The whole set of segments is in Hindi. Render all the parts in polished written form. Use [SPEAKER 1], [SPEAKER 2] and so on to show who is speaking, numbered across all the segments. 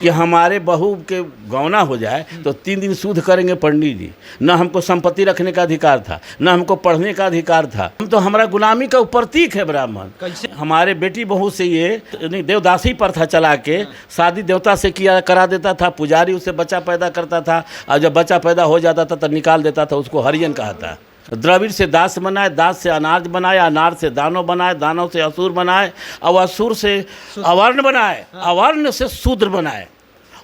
[SPEAKER 1] कि हमारे बहू के गौना हो जाए तो 3 दिन शुद्ध करेंगे पंडित जी। न हमको संपत्ति रखने का अधिकार था, न हमको पढ़ने का अधिकार था। हम तो हमारा गुलामी का प्रतीक है ब्राह्मण। हमारे बेटी बहू से ये नहीं देवदासी प्रथा चला के शादी देवता से किया करा देता था। पुजारी उससे बच्चा पैदा करता था और जब बच्चा पैदा हो जाता था तो निकाल देता था, उसको हरिजन कहा था। द्रविड़ से दास बनाए, दास से अनार्य बनाए, अनार्य से दानव बनाए, दानव से असुर बनाए और असुर से अवर्ण बनाए, अवर्ण से शूद्र बनाए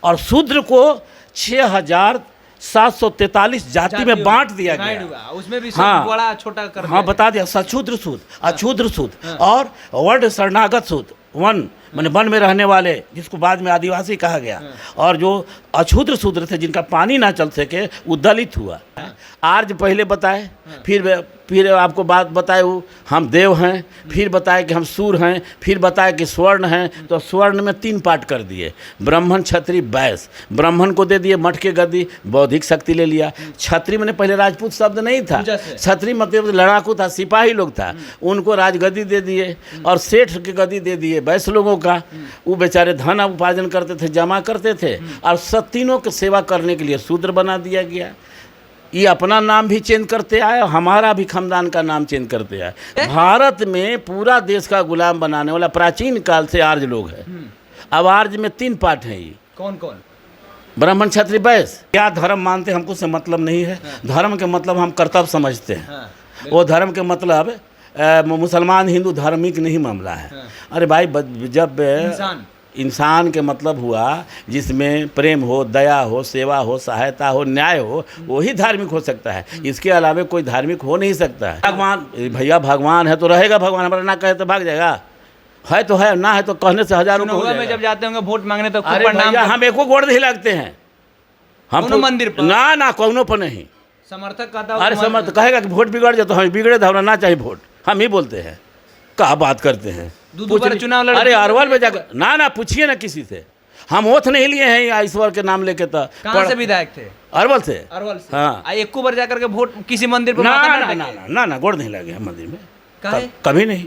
[SPEAKER 1] और शूद्र को 6743 जाति में बांट दिया गया।
[SPEAKER 2] उसमें भी बड़ा छोटा कर
[SPEAKER 1] हाँ बता दिया, सशूद्र शूद्र, अछूद्र शूद्र और वर्ण शरणागत शूद्र, वन मैंने वन में रहने वाले जिसको बाद में आदिवासी कहा गया, और जो अछूद्र शूद्र थे जिनका पानी ना चल सके वो दलित हुआ। आर्य पहले बताए, फिर आपको बात बताए वो हम देव हैं, फिर बताए कि हम सूर हैं, फिर बताए कि स्वर्ण हैं। तो स्वर्ण में 3 पार्ट कर दिए, ब्राह्मण क्षत्रिय वैश्य। ब्राह्मण को दे दिए मठ के गद्दी, बौद्धिक शक्ति ले लिया। क्षत्रिय मैंने पहले राजपूत शब्द नहीं था, क्षत्रिय मतलब लड़ाकू था, सिपाही लोग था, उनको राजगद्दी दे दिए और सेठ की गद्दी दे दिए वैश्य लोगों का। वो बेचारे धन उपार्जन करते थे, जमा करते थे और तीनों की सेवा करने के लिए शूद्र बना दिया गया। ये अपना नाम भी चेंज करते आए, हमारा भी खानदान का नाम चेंज करते आए। भारत में पूरा देश का गुलाम बनाने वाला प्राचीन काल से आर्य लोग हैं। अब आर्य में 3 पार्ट हैं। ये कौन कौन? ब्राह्मण क्षत्रिय वैश्य। क्या धर्म मानते हमको से मतलब नहीं है। धर्म के मतलब हम कर्तव्य समझते हैं। वो धर्म के मतलब मुसलमान हिंदू धार्मिक नहीं मामला है। अरे भाई जब इंसान के मतलब हुआ जिसमें प्रेम हो, दया हो, सेवा हो, सहायता हो, न्याय हो, वही धार्मिक हो सकता है। इसके अलावा कोई धार्मिक हो नहीं सकता है। भगवान भैया भगवान है तो रहेगा भगवान, हमारा ना कहे तो भाग जाएगा। है तो है, ना है तो कहने से हजारों
[SPEAKER 2] में जब जाते होंगे वोट मांगने तो
[SPEAKER 1] हम एको गोड़ नहीं लगते हैं। हम
[SPEAKER 2] मंदिर पर
[SPEAKER 1] ना कौनों पर नहीं।
[SPEAKER 2] समर्थक कहता,
[SPEAKER 1] अरे समर्थक कहेगा कि वोट बिगड़ जाए तो हम बिगड़े तो ना चाहिए वोट, हम ही बोलते हैं। क्या बात करते हैं,
[SPEAKER 2] चुनाव
[SPEAKER 1] अरे अरवल में जाकर ना पूछिए ना किसी से। हम ओथ नहीं लिए हैं ईश्वर के नाम लेके। तो
[SPEAKER 2] कहाँ से विधायक थे?
[SPEAKER 1] अरवल से।
[SPEAKER 2] हाँ, एक बार जाकर के वोट किसी मंदिर पर
[SPEAKER 1] ना गोड़ नहीं लगे हम मंदिर में कभी नहीं।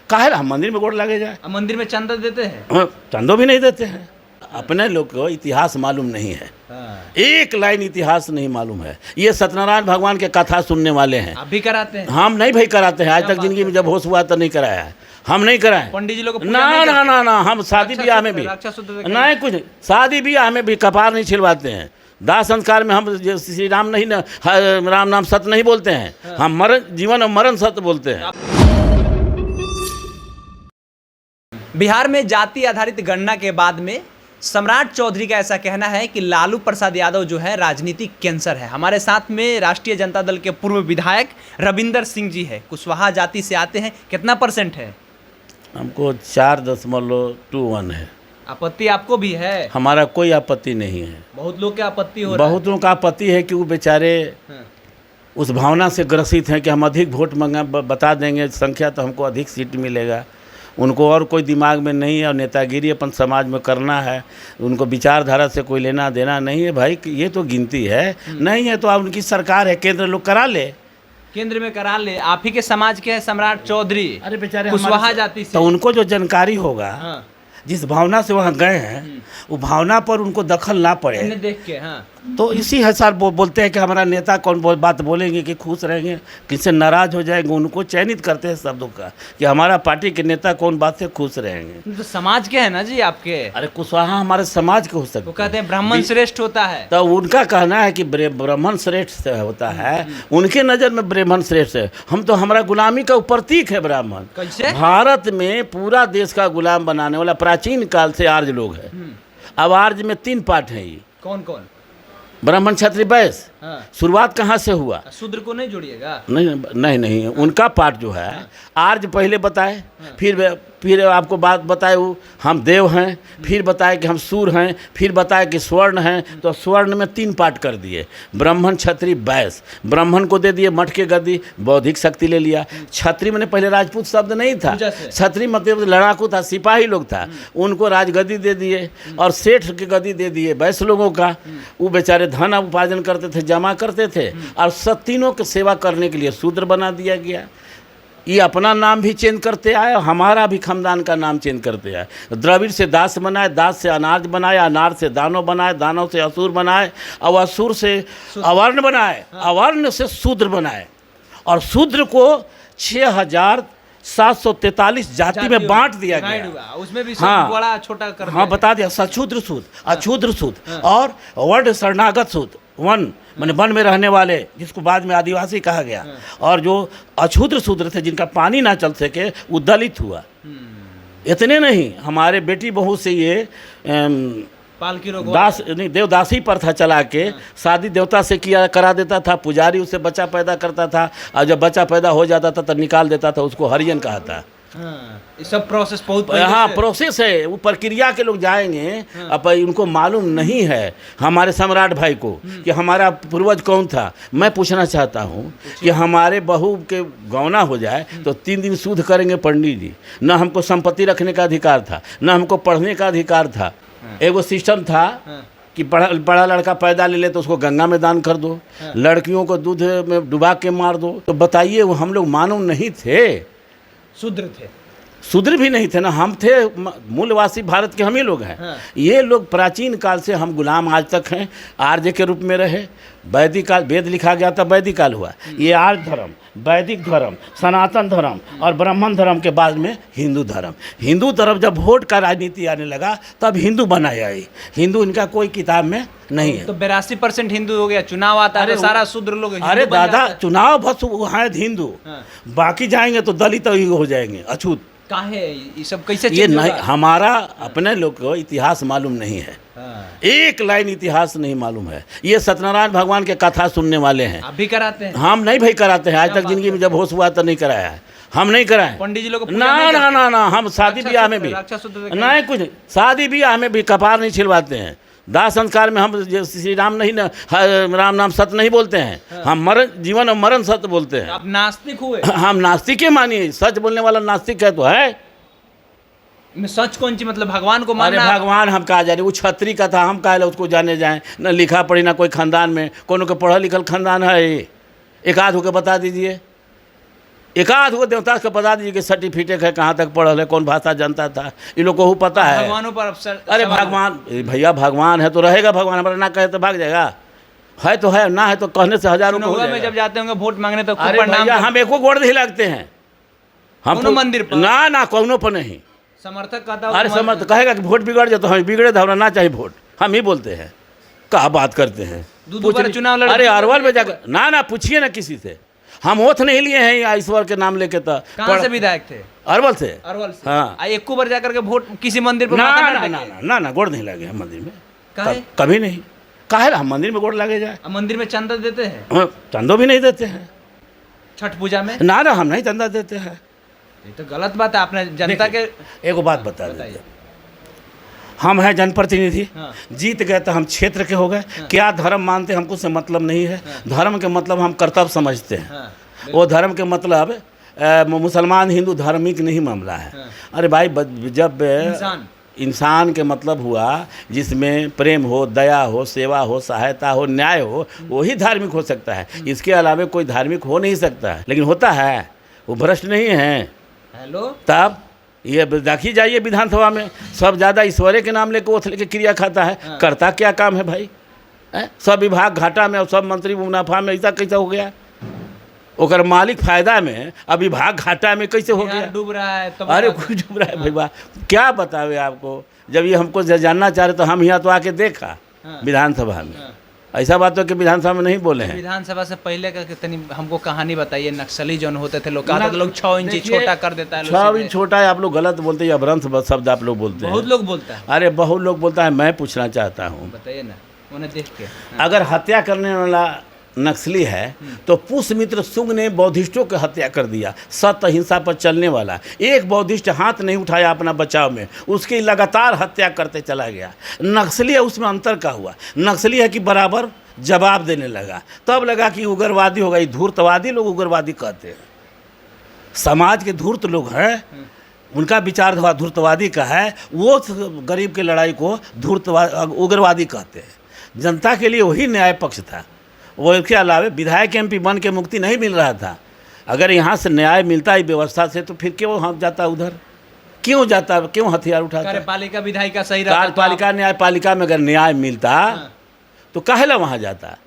[SPEAKER 1] काहे हम मंदिर में गोड़ लगे जाए?
[SPEAKER 2] मंदिर में चंदा देते हैं?
[SPEAKER 1] चंदो भी नहीं देते हैं। अपने लोग को इतिहास मालूम नहीं है। एक लाइन इतिहास नहीं मालूम है। ये सत्यनारायण भगवान के कथा सुनने वाले हैं।
[SPEAKER 2] आप भी कराते हैं?
[SPEAKER 1] हम नहीं भाई कराते हैं। आज तक जिंदगी में जब होश हुआ तो नहीं कराया है। हम नहीं कराए।
[SPEAKER 2] पंडित जी लोग
[SPEAKER 1] ना हम शादी ब्याह में भी नहीं, कुछ शादी ब्याह में भी कपार नहीं छिलवाते हैं। दाह संस्कार में हम श्री राम नहीं ना, राम नाम सत्य नहीं बोलते हैं। हम मरण जीवन और मरण सत्य बोलते हैं।
[SPEAKER 2] बिहार में जाति आधारित गणना के बाद में सम्राट चौधरी का ऐसा कहना है कि लालू प्रसाद यादव जो है राजनीतिक कैंसर है। हमारे साथ में राष्ट्रीय जनता दल के पूर्व विधायक रविंदर सिंह जी है, कुशवाहा जाति से आते हैं। कितना % है?
[SPEAKER 1] हमको 4.21 है।
[SPEAKER 2] आपत्ति आपको भी है?
[SPEAKER 1] हमारा कोई आपत्ति नहीं है।
[SPEAKER 2] बहुत लोग की आपत्ति हो रहा है।
[SPEAKER 1] बहुत लोगों का आपत्ति है कि वो बेचारे उस भावना से ग्रसित हैं कि हम अधिक वोट बता देंगे संख्या तो हमको अधिक सीट मिलेगा। उनको और कोई दिमाग में नहीं है और नेतागिरी अपन समाज में करना है। उनको विचारधारा से कोई लेना देना नहीं है। भाई ये तो गिनती है, नहीं है तो आप उनकी सरकार है, केंद्र लोग करा ले,
[SPEAKER 2] केंद्र में करा ले। आप ही के समाज के है सम्राट चौधरी,
[SPEAKER 1] अरे बेचारे
[SPEAKER 2] कुशवाहा जाति से।
[SPEAKER 1] तो उनको जो जानकारी होगा, जिस भावना से वहाँ गए हैं वो भावना पर उनको दखल ना पड़े
[SPEAKER 2] देख के।
[SPEAKER 1] तो इसी हिसाब बोलते हैं कि हमारा नेता कौन बात बोलेंगे कि खुश रहेंगे, किससे नाराज हो जाएंगे। उनको चयनित करते हैं शब्दों का कि हमारा पार्टी के नेता कौन बात से खुश रहेंगे।
[SPEAKER 2] तो समाज के है ना जी आपके?
[SPEAKER 1] अरे कुशवाहा हमारे समाज के हो सकते हैं।
[SPEAKER 2] कहते हैं ब्राह्मण श्रेष्ठ होता है,
[SPEAKER 1] तो उनका कहना है कि ब्राह्मण श्रेष्ठ होता है। उनके नज़र में ब्राह्मण श्रेष्ठ है। हम तो हमारा गुलामी का प्रतीक है ब्राह्मण। भारत में पूरा देश का गुलाम बनाने वाला प्राचीन काल से आर्य लोग हैं। अब आर्य में 3 पार्ट हैं। ये कौन कौन? ब्राह्मण क्षत्रिय वैश्य। शुरुआत कहाँ से हुआ?
[SPEAKER 2] शूद्र को नहीं जोड़िएगा।
[SPEAKER 1] नहीं उनका पार्ट जो है आर्य पहले बताए, फिर आपको बात बताए वो हम देव हैं, फिर बताए कि हम सूर हैं, फिर बताए कि स्वर्ण हैं। तो स्वर्ण में 3 पार्ट कर दिए, ब्राह्मण क्षत्रिय वैश्य। ब्राह्मण को दे दिए मठ के गद्दी, बौद्धिक शक्ति ले लिया। क्षत्रिय मैंने पहले राजपूत शब्द नहीं था, क्षत्रिय मतलब लड़ाकू था, सिपाही लोग था, उनको राजगद्दी दे दिए और सेठ की गद्दी दे दिए वैश्य लोगों का। वो बेचारे धन उपार्जन करते थे, जमा करते थे और तीनों की सेवा करने के लिए शूद्र बना दिया गया। ये अपना नाम भी चेंज करते आए, हमारा भी खानदान का नाम चेंज करते आए। द्रविड़ से दास बनाए, दास से अनाज बनाए, अनाज से दानव बनाए, दानव से असुर बनाए, और असुर से अवर्ण बनाए, अवर्ण से शूद्र बनाए, और शूद्र को 6743 जाति में बांट दिया गया।
[SPEAKER 2] उसमें भी
[SPEAKER 1] हाँ,
[SPEAKER 2] बड़ा छोटा कर
[SPEAKER 1] हाँ बता दिया, सक्षूद्र सूद, अक्षूद्र सूद और वर्ण शरणागत सूद, वन माने वन में रहने वाले, जिसको बाद में आदिवासी कहा गया, और जो अक्षूद्र शूद्र थे जिनका पानी ना चल सके वो दलित हुआ। इतने नहीं, हमारे बेटी बहू से ये
[SPEAKER 2] पालकी रोग
[SPEAKER 1] दास नहीं देवदासी प्रथा चला के शादी देवता से किया करा देता था, पुजारी उससे बच्चा पैदा करता था, और जब बच्चा पैदा हो जाता था तो निकाल देता था, उसको हरिजन कहा था।
[SPEAKER 2] ये सब प्रोसेस बहुत पहले
[SPEAKER 1] हाँ
[SPEAKER 2] से-
[SPEAKER 1] प्रोसेस है, वो प्रक्रिया के लोग जाएंगे। अब उनको मालूम नहीं है हमारे सम्राट भाई को कि हमारा पूर्वज कौन था। मैं पूछना चाहता हूँ कि हमारे बहू के गौना हो जाए तो 3 दिन शुद्ध करेंगे पंडित जी। न हमको संपत्ति रखने का अधिकार था, न हमको पढ़ने का अधिकार था। एगो सिस्टम था कि बड़ा लड़का पैदा ले ले तो उसको गंगा में दान कर दो, लड़कियों को दूध में डुबा के मार दो। तो बताइए, वो हम लोग मानव नहीं थे,
[SPEAKER 2] शूद्र थे,
[SPEAKER 1] शूद्र भी नहीं थे ना, हम थे मूलवासी भारत के हम ही लोग हैं। ये लोग प्राचीन काल से हम गुलाम आज तक हैं, आर्य के रूप में रहे। वैदिक काल, वेद लिखा गया था, वैदिक काल हुआ, ये आर्य धर्म, वैदिक धर्म, सनातन धर्म और ब्राह्मण धर्म के बाद में हिंदू धर्म। हिंदू धर्म जब वोट का राजनीति आने लगा तब हिंदू बनाया। ये हिंदू इनका कोई किताब में नहीं है।
[SPEAKER 2] तो 82% हिंदू हो गया, चुनाव आता है तो सारा शूद्र लोग हिंदू
[SPEAKER 1] अरे
[SPEAKER 2] बन
[SPEAKER 1] दादा,
[SPEAKER 2] जाता है।
[SPEAKER 1] चुनाव बस है हिंदू, बाकी जाएंगे तो दलित ही हो जाएंगे, अछूत।
[SPEAKER 2] काहे ये सब कैसे
[SPEAKER 1] ये
[SPEAKER 2] change
[SPEAKER 1] नहीं,
[SPEAKER 2] होगा?
[SPEAKER 1] हमारा अपने लोग को इतिहास मालूम नहीं है, एक लाइन इतिहास नहीं मालूम है। ये सत्यनारायण भगवान के कथा सुनने वाले हैं।
[SPEAKER 2] आप भी कराते हैं?
[SPEAKER 1] हम नहीं भाई कराते हैं, आज तक जिंदगी में जब होश हुआ तो नहीं कराया है, हम नहीं कराए।
[SPEAKER 2] पंडित जी लोग को पूजा
[SPEAKER 1] ना
[SPEAKER 2] नहीं
[SPEAKER 1] ना
[SPEAKER 2] करते?
[SPEAKER 1] ना ना, हम शादी ब्याह में भी
[SPEAKER 2] रक्षा सूत्र दिखाइए।
[SPEAKER 1] नहीं, कुछ नहीं, शादी ब्याह में भी कपार नहीं छिलवाते हैं। दाह संस्कार में हम श्री राम नहीं ना, राम नाम सत्य नहीं बोलते हैं, हम मरण, जीवन और मरण सत्य बोलते हैं।
[SPEAKER 2] आप नास्तिक हुए?
[SPEAKER 1] हम नास्तिक ही मानिए, सच बोलने वाला नास्तिक है तो है।
[SPEAKER 2] में सच कौन सी, मतलब भगवान को
[SPEAKER 1] अरे
[SPEAKER 2] मानना?
[SPEAKER 1] भगवान हम कहा जा रहे, वो छत्री का था, हम काहे उसको जाने जाएं, न लिखा पढ़ी ना कोई खानदान में, कोनो के पढ़ा लिखल खानदान है ये। एक आध होकर बता दीजिए, एक आध को देवता को बता दीजिए कि सर्टिफिकेट है, कहाँ तक पढ़ल है, कौन भाषा जानता था, इन लोग को पता है।
[SPEAKER 2] भगवानों पर अवसर।
[SPEAKER 1] अरे भगवान भैया, भगवान है तो रहेगा, भगवान हमारा ना कहे तो भाग जाएगा, है तो है, ना है तो कहने से हजारों को हो
[SPEAKER 2] चुनाव में
[SPEAKER 1] जाएगा।
[SPEAKER 2] जब जाते होंगे वोट मांगने तो खूब
[SPEAKER 1] अरे
[SPEAKER 2] प्रणाम
[SPEAKER 1] भैया,
[SPEAKER 2] कर-
[SPEAKER 1] हम एको गोड़ नहीं लगते हैं, हम
[SPEAKER 2] कौनो मंदिर पर?
[SPEAKER 1] ना ना कौनो पर नहीं।
[SPEAKER 2] समर्थक कहता
[SPEAKER 1] अरे समझ कहेगा कि वोट बिगड़ जाए तो हमें बिगड़े तो हमें ना चाहिए वोट, हम ही बोलते हैं। क्या बात करते हैं,
[SPEAKER 2] दूध पर चुनाव लड़-
[SPEAKER 1] अरे अरवल में जाकर ना ना पूछिए ना किसी से, हम ओथ नहीं लिए हैं ईश्वर के नाम लेके। तो
[SPEAKER 2] कहाँ से विधायक थे?
[SPEAKER 1] अरवल से।
[SPEAKER 2] अरवल से।
[SPEAKER 1] हाँ।
[SPEAKER 2] एको बार जाकर के वोट किसी मंदिर पर
[SPEAKER 1] ना
[SPEAKER 2] माथा
[SPEAKER 1] ना
[SPEAKER 2] ना
[SPEAKER 1] ना
[SPEAKER 2] टेके?
[SPEAKER 1] ना ना ना गोड़ नहीं लगे हम मंदिर में,
[SPEAKER 2] काहे?
[SPEAKER 1] कभी नहीं। काहे हम मंदिर में गोड़ लगे जाए?
[SPEAKER 2] अब मंदिर में चंदा देते हैं?
[SPEAKER 1] हाँ, चंदो भी नहीं देते हैं।
[SPEAKER 2] छठ पूजा में?
[SPEAKER 1] ना ना, हम नहीं चंदा देते हैं।
[SPEAKER 2] ये तो गलत बात है, आपने जनता के।
[SPEAKER 1] एगो बात बता
[SPEAKER 2] बताइए।
[SPEAKER 1] देते, हम हैं जनप्रतिनिधि,
[SPEAKER 2] हाँ।
[SPEAKER 1] जीत गए तो हम क्षेत्र के हो गए। क्या धर्म मानते हमको से मतलब नहीं है, धर्म के मतलब हम कर्तव्य समझते हैं।
[SPEAKER 2] हाँ,
[SPEAKER 1] वो धर्म के मतलब मुसलमान हिंदू धार्मिक नहीं मामला है। अरे भाई, जब इंसान के मतलब हुआ जिसमें प्रेम हो, दया हो, सेवा हो, सहायता हो, न्याय हो, वही धार्मिक हो सकता है। इसके अलावा कोई धार्मिक हो नहीं सकता है। लेकिन होता है, वो भ्रष्ट नहीं है।
[SPEAKER 2] हेलो,
[SPEAKER 1] तब ये देखी जाइए विधानसभा में सब ज़्यादा ईश्वरे के नाम लेके ओथ लेके क्रिया खाता है। करता क्या काम है भाई? सब विभाग घाटा में और सब मंत्री मुनाफा में, ऐसा कैसे हो गया? ओकर मालिक फायदा में, अब विभाग घाटा में कैसे हो गया?
[SPEAKER 2] डूब रहा है तब।
[SPEAKER 1] अरे कुछ डूब रहा है भैया, क्या बतावे आपको? जब ये हमको जानना चाह रहे तो हम यहाँ तो आके देखा विधानसभा में। ऐसा बात तो कि विधानसभा में नहीं बोले हैं।
[SPEAKER 2] विधानसभा से पहले का कितनी हमको कहानी बताइए। नक्सली जो होते थे, लोग कहते थे लोग 6 इंच छोटा कर देता है।
[SPEAKER 1] 6 इंच छोटा है, आप लोग गलत बोलते हैं, अपभ्रंश शब्द आप लोग बोलते हैं।
[SPEAKER 2] बहुत लोग बोलता है।
[SPEAKER 1] अरे बहुत लोग बोलता है। मैं पूछना चाहता हूँ,
[SPEAKER 2] बताइए ना, उन्हें देख के।
[SPEAKER 1] अगर हत्या करने वाला नक्सली है तो पुष्यमित्र शुंग ने बौद्धिस्टों की हत्या कर दिया। सत्य अहिंसा पर चलने वाला एक बौद्धिस्ट हाथ नहीं उठाया अपना बचाव में, उसकी लगातार हत्या करते चला गया। नक्सली है, उसमें अंतर का हुआ। नक्सली है कि बराबर जवाब देने लगा, तब लगा कि उग्रवादी होगा। ये धूर्तवादी लोग उग्रवादी कहते हैं। समाज के धूर्त लोग हैं, उनका विचार धूर्तवादी का है। वो गरीब के लड़ाई को उग्रवादी कहते हैं। जनता के लिए वही न्याय पक्ष था। वो इसके अलावा विधायक MP बन के मुक्ति नहीं मिल रहा था। अगर यहाँ से न्याय मिलता है व्यवस्था से तो फिर क्यों हम जाता उधर, क्यों जाता, क्यों हथियार उठाता?
[SPEAKER 2] कार्यपालिका विधायिका सही रहता तो
[SPEAKER 1] कार्यपालिका न्यायपालिका में अगर न्याय मिलता तो काहेला वहाँ जाता?